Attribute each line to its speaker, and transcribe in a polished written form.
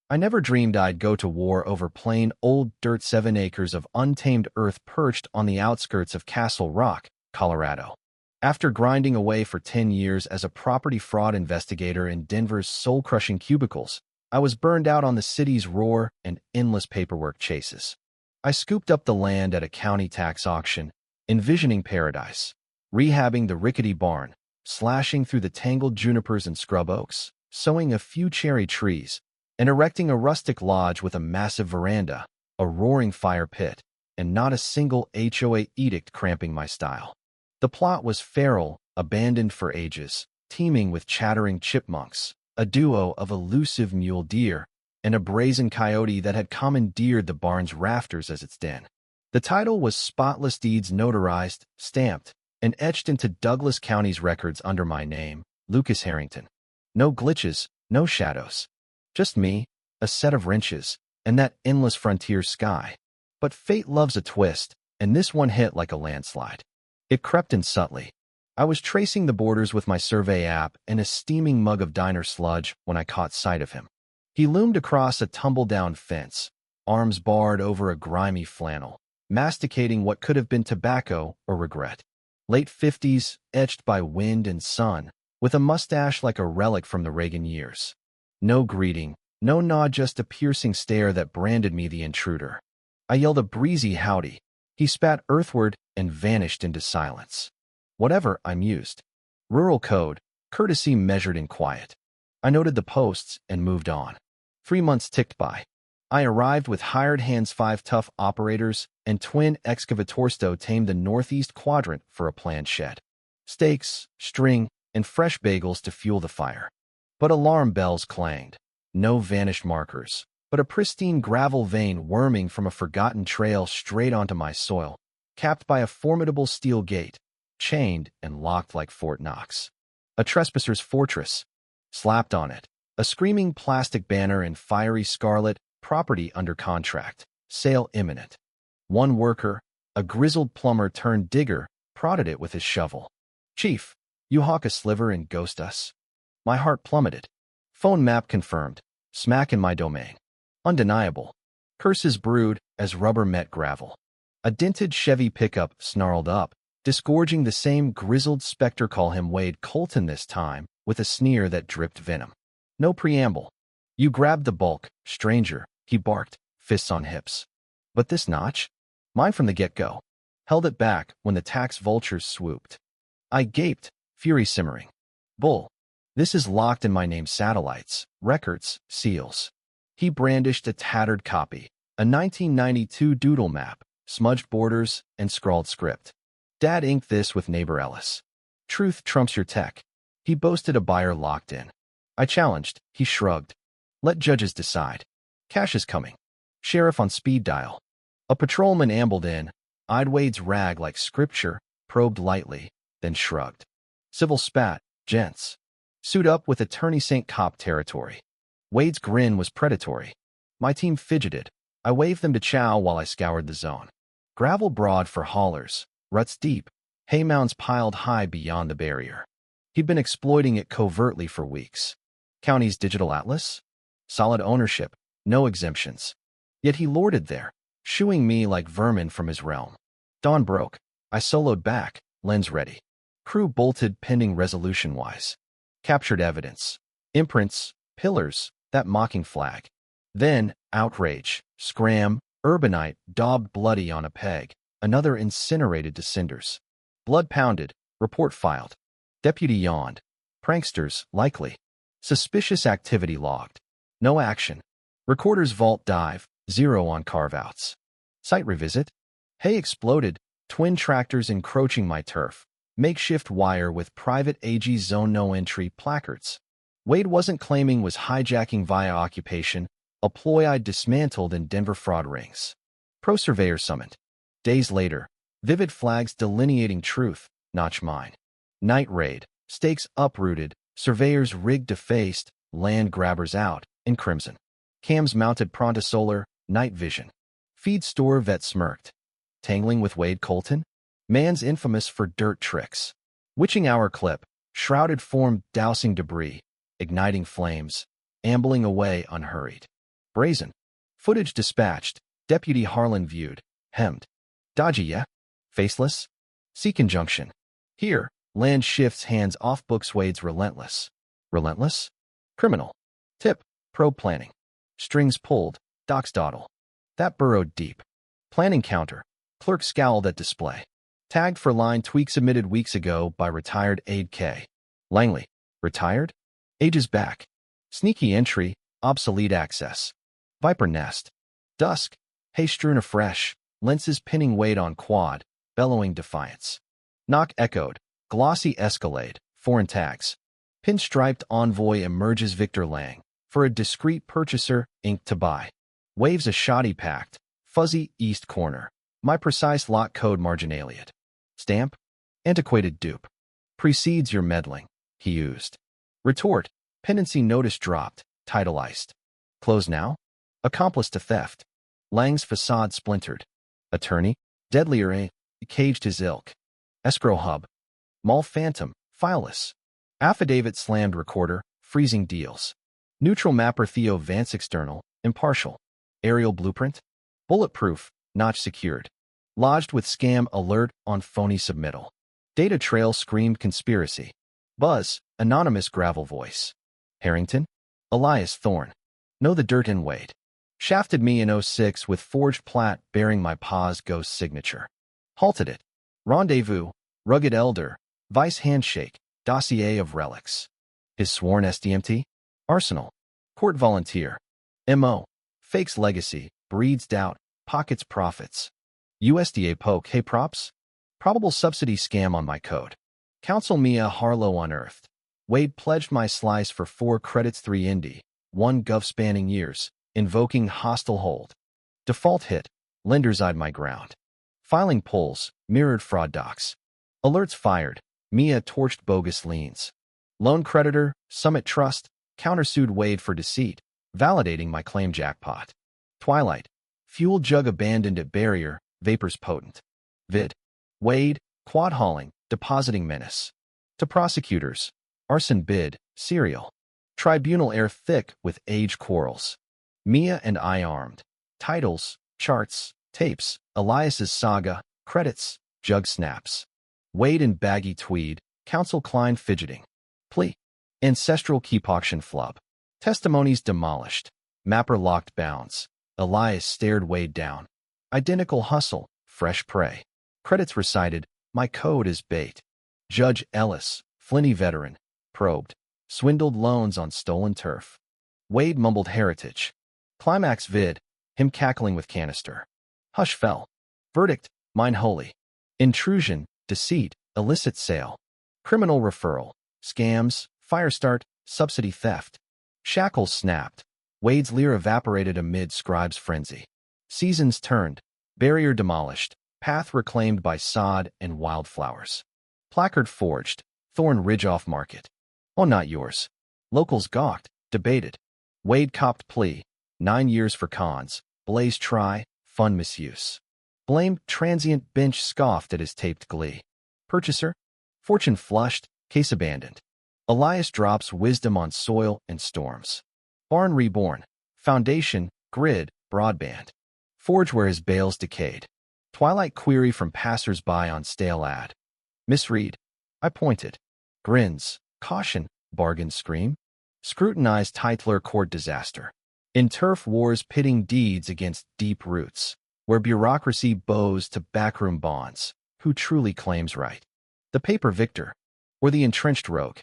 Speaker 1: I never dreamed I'd go to war over plain old dirt 7 acres of untamed earth perched on the outskirts of Castle Rock, Colorado. After grinding away for 10 years as a property fraud investigator in Denver's soul-crushing cubicles, I was burned out on the city's roar and endless paperwork chases. I scooped up the land at a county tax auction, envisioning paradise, rehabbing the rickety barn, slashing through the tangled junipers and scrub oaks, sowing a few cherry trees, and erecting a rustic lodge with a massive veranda, a roaring fire pit, and not a single HOA edict cramping my style. The plot was feral, abandoned for ages, teeming with chattering chipmunks, a duo of elusive mule deer, and a brazen coyote that had commandeered the barn's rafters as its den. The title was Spotless Deeds notarized, stamped, and etched into Douglas County's records under my name, Lucas Harrington. No glitches, no shadows. Just me, a set of wrenches, and that endless frontier sky. But fate loves a twist, and this one hit like a landslide. It crept in subtly. I was tracing the borders with my survey app and a steaming mug of diner sludge when I caught sight of him. He loomed across a tumble-down fence, arms barred over a grimy flannel, masticating what could have been tobacco or regret. Late 50s, etched by wind and sun, with a mustache like a relic from the Reagan years. No greeting, no nod, just a piercing stare that branded me the intruder. I yelled a breezy howdy. He spat earthward and vanished into silence. Whatever, I mused. Rural code, courtesy measured in quiet. I noted the posts and moved on. 3 months ticked by. I arrived with hired hands, 5 tough operators, and twin excavators to tame the northeast quadrant for a planned shed. Steaks, string, and fresh bagels to fuel the fire. But alarm bells clanged. No vanished markers, but a pristine gravel vein worming from a forgotten trail straight onto my soil, capped by a formidable steel gate, chained and locked like Fort Knox. A trespasser's fortress. Slapped on it, a screaming plastic banner in fiery scarlet, property under contract, sale imminent. One worker, a grizzled plumber turned digger, prodded it with his shovel. "Chief, you hawk a sliver and ghost us?" My heart plummeted. Phone map confirmed. Smack in my domain. Undeniable. Curses brewed as rubber met gravel. A dented Chevy pickup snarled up, disgorging the same grizzled specter. Call him Wade Colton this time, with a sneer that dripped venom. No preamble. "You grabbed the bulk, stranger," he barked, fists on hips. But this notch? Mine from the get-go. Held it back when the tax vultures swooped. I gaped, fury simmering. "Bull. This is locked in my name's satellites, records, seals." He brandished a tattered copy, a 1992 doodle map, smudged borders, and scrawled script. "Dad inked this with neighbor Ellis. Truth trumps your tech." He boasted a buyer locked in. I challenged. He shrugged. "Let judges decide. Cash is coming." Sheriff on speed dial. A patrolman ambled in, eyed Wade's rag like scripture, probed lightly, then shrugged. "Civil spat, gents. Suit up with Attorney St. Cop territory." Wade's grin was predatory. My team fidgeted. I waved them to chow while I scoured the zone. Gravel broad for haulers, ruts deep, hay mounds piled high beyond the barrier. He'd been exploiting it covertly for weeks. County's digital atlas? Solid ownership, no exemptions. Yet he lorded there, shooing me like vermin from his realm. Dawn broke. I soloed back, lens ready. Crew bolted pending resolution-wise. Captured evidence. Imprints, pillars, that mocking flag. Then, outrage, scram, urbanite daubed bloody on a peg, another incinerated to cinders. Blood pounded, report filed. Deputy yawned. Pranksters, likely. Suspicious activity logged. No action. Recorder's vault dive, 0 on carve-outs. Site revisit. Hay exploded, twin tractors encroaching my turf. Makeshift wire with private AG zone no entry placards. Wade wasn't claiming was hijacking via occupation, a ploy I'd dismantled in Denver fraud rings. Pro surveyor summoned. Days later, vivid flags delineating truth, notch mine. Night raid, stakes uprooted, surveyors rigged defaced, land grabbers out, in crimson. Cams mounted pronto solar, night vision. Feed store vet smirked. Tangling with Wade Colton? Man's infamous for dirt tricks. Witching hour clip, shrouded form dousing debris, igniting flames, ambling away unhurried. Brazen. Footage dispatched. Deputy Harlan viewed. Hemmed. Dodgy, yeah? Faceless? C conjunction. Here, land shifts hands off books. Wade's relentless. Relentless? Criminal. Tip. Probe planning. Strings pulled. Docs dawdle. That burrowed deep. Planning counter. Clerk scowled at display. Tagged for line tweak submitted weeks ago by retired aide K. Langley. Retired? Ages back. Sneaky entry. Obsolete access. Viper nest. Dusk. Hay strewn afresh. Lenses pinning Wade on quad. Bellowing defiance. Knock echoed. Glossy Escalade. Foreign tags. Pinstriped envoy emerges. Victor Lang. For a discreet purchaser, ink to buy. Waves a shoddy pact. Fuzzy east corner. My precise lot code marginaliate. Stamp. Antiquated dupe. Precedes your meddling. He used. Retort. Pendency notice dropped. Title iced. Close now? Accomplice to theft. Lang's facade splintered. Attorney. Deadlier a. Caged his ilk. Escrow hub. Mall phantom. Fileless. Affidavit slammed recorder. Freezing deals. Neutral mapper Theo Vance external. Impartial. Aerial blueprint. Bulletproof. Notch secured. Lodged with scam alert on phony submittal. Data trail screamed conspiracy. Buzz. Anonymous gravel voice. Harrington. Elias Thorne. Know the dirt in Wade. Shafted me in '06 with forged plat bearing my pa's ghost signature. Halted it. Rendezvous. Rugged elder. Vice handshake. Dossier of relics. His sworn SDMT. Arsenal. Court volunteer. M.O. Fakes legacy. Breeds doubt. Pockets profits. USDA poke. Hey props? Probable subsidy scam on my code. Counsel Mia Harlow unearthed. Wade pledged my slice for 4 credits 3 Indy. 1 gov spanning years. Invoking hostile hold. Default hit. Lenders eyed my ground. Filing polls. Mirrored fraud docs. Alerts fired. Mia torched bogus liens. Loan creditor. Summit Trust. Countersued Wade for deceit. Validating my claim jackpot. Twilight. Fuel jug abandoned at barrier. Vapors potent. Vid. Wade. Quad hauling. Depositing menace. To prosecutors. Arson bid. Serial. Tribunal air thick with age quarrels. Mia and I armed. Titles. Charts. Tapes. Elias's saga. Credits. Jug snaps. Wade in baggy tweed. Counsel Klein fidgeting. Plea. Ancestral keep auction flub. Testimonies demolished. Mapper locked bounds. Elias stared Wade down. Identical hustle. Fresh prey. Credits recited. My code is bait. Judge Ellis. Flinny veteran. Probed. Swindled loans on stolen turf. Wade mumbled heritage. Climax vid. Him cackling with canister. Hush fell. Verdict. Mine holy. Intrusion. Deceit. Illicit sale. Criminal referral. Scams. Fire start. Subsidy theft. Shackles snapped. Wade's leer evaporated amid scribe's frenzy. Seasons turned. Barrier demolished. Path reclaimed by sod and wildflowers. Placard forged. Thorn Ridge off market. Oh, not yours. Locals gawked. Debated. Wade copped plea. 9 years for cons. Blaze try. Fun misuse. Blamed transient bench scoffed at his taped glee. Purchaser. Fortune flushed. Case abandoned. Elias drops wisdom on soil and storms. Barn reborn. Foundation. Grid. Broadband. Forge where his bales decayed. Twilight query from passers-by on stale ad. Misread. I pointed. Grins. Caution. Bargain scream. Scrutinized titler court disaster. In turf wars pitting deeds against deep roots, where bureaucracy bows to backroom bonds. Who truly claims right? The paper victor, or the entrenched rogue?